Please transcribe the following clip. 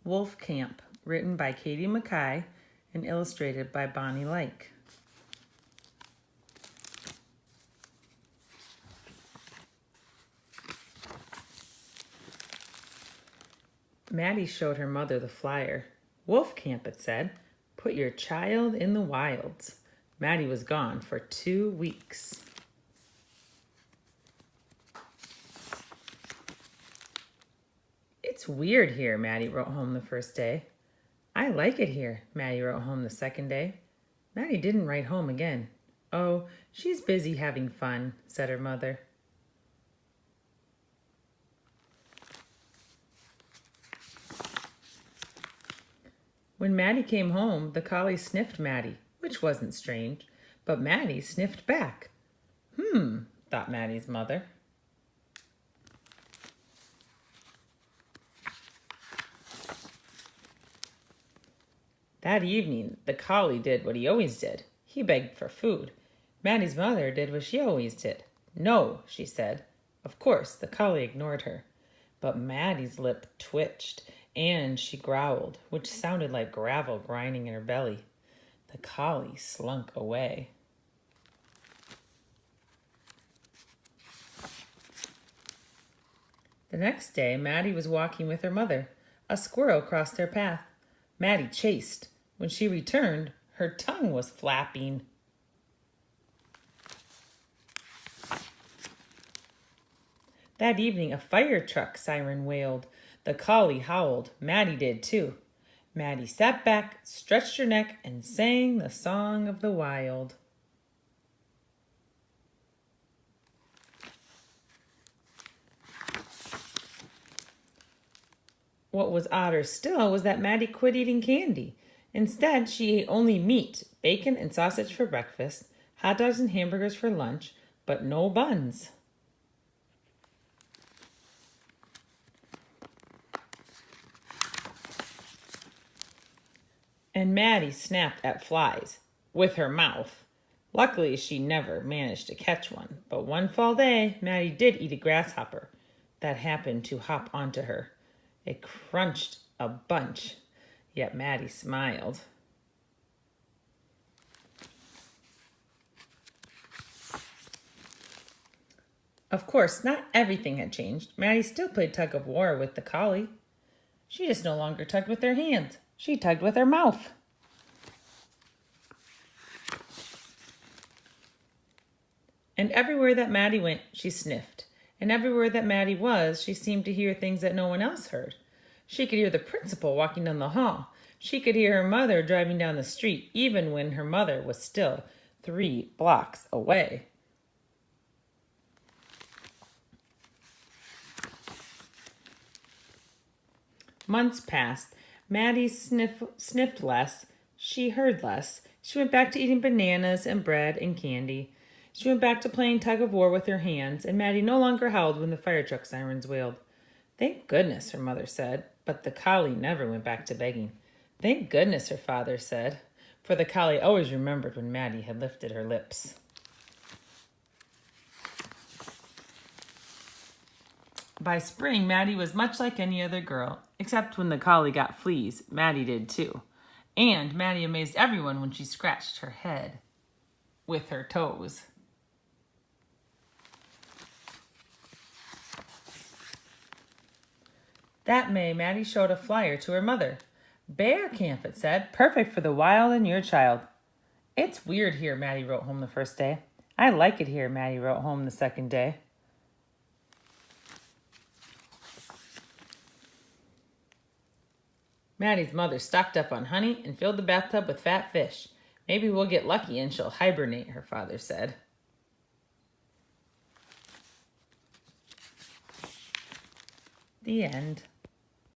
Wolf Camp, written by Katie McKy and illustrated by Bonnie Like. Maddie showed her mother the flyer. Wolf Camp, it said. Put your child in the wilds. Maddie was gone for 2 weeks. It's weird here, Maddie wrote home the first day. I like it here, Maddie wrote home the second day. Maddie didn't write home again. Oh, she's busy having fun, said her mother. When Maddie came home, the collie sniffed Maddie, which wasn't strange, but Maddie sniffed back. Thought Maddie's mother. That evening, the collie did what he always did. He begged for food. Maddie's mother did what she always did. No, she said. Of course, the collie ignored her. But Maddie's lip twitched, and she growled, which sounded like gravel grinding in her belly. The collie slunk away. The next day, Maddie was walking with her mother. A squirrel crossed their path. Maddie chased. When she returned, her tongue was flapping. That evening, a fire truck siren wailed. The collie howled. Maddie did too. Maddie sat back, stretched her neck, and sang the song of the wild. What was odder still was that Maddie quit eating candy. Instead, she ate only meat, bacon and sausage for breakfast, hot dogs and hamburgers for lunch, but no buns. And Maddie snapped at flies with her mouth. Luckily, she never managed to catch one, but one fall day, Maddie did eat a grasshopper that happened to hop onto her. It crunched a bunch, yet Maddie smiled. Of course, not everything had changed. Maddie still played tug of war with the collie. She just no longer tugged with her hands. She tugged with her mouth. And everywhere that Maddie went, she sniffed. And everywhere that Maddie was, she seemed to hear things that no one else heard. She could hear the principal walking down the hall. She could hear her mother driving down the street, even when her mother was still 3 blocks away. Months passed. Maddie sniffed less. She heard less. She went back to eating bananas and bread and candy. She went back to playing tug of war with her hands, and Maddie no longer howled when the fire truck sirens wailed. Thank goodness, her mother said, but the collie never went back to begging. Thank goodness, her father said, for the collie always remembered when Maddie had lifted her lips. By spring, Maddie was much like any other girl, except when the collie got fleas, Maddie did too. And Maddie amazed everyone when she scratched her head with her toes. That May, Maddie showed a flyer to her mother. Bear Camp, it said, perfect for the wild and your child. It's weird here, Maddie wrote home the first day. I like it here, Maddie wrote home the second day. Maddie's mother stocked up on honey and filled the bathtub with fat fish. Maybe we'll get lucky and she'll hibernate, her father said. The end.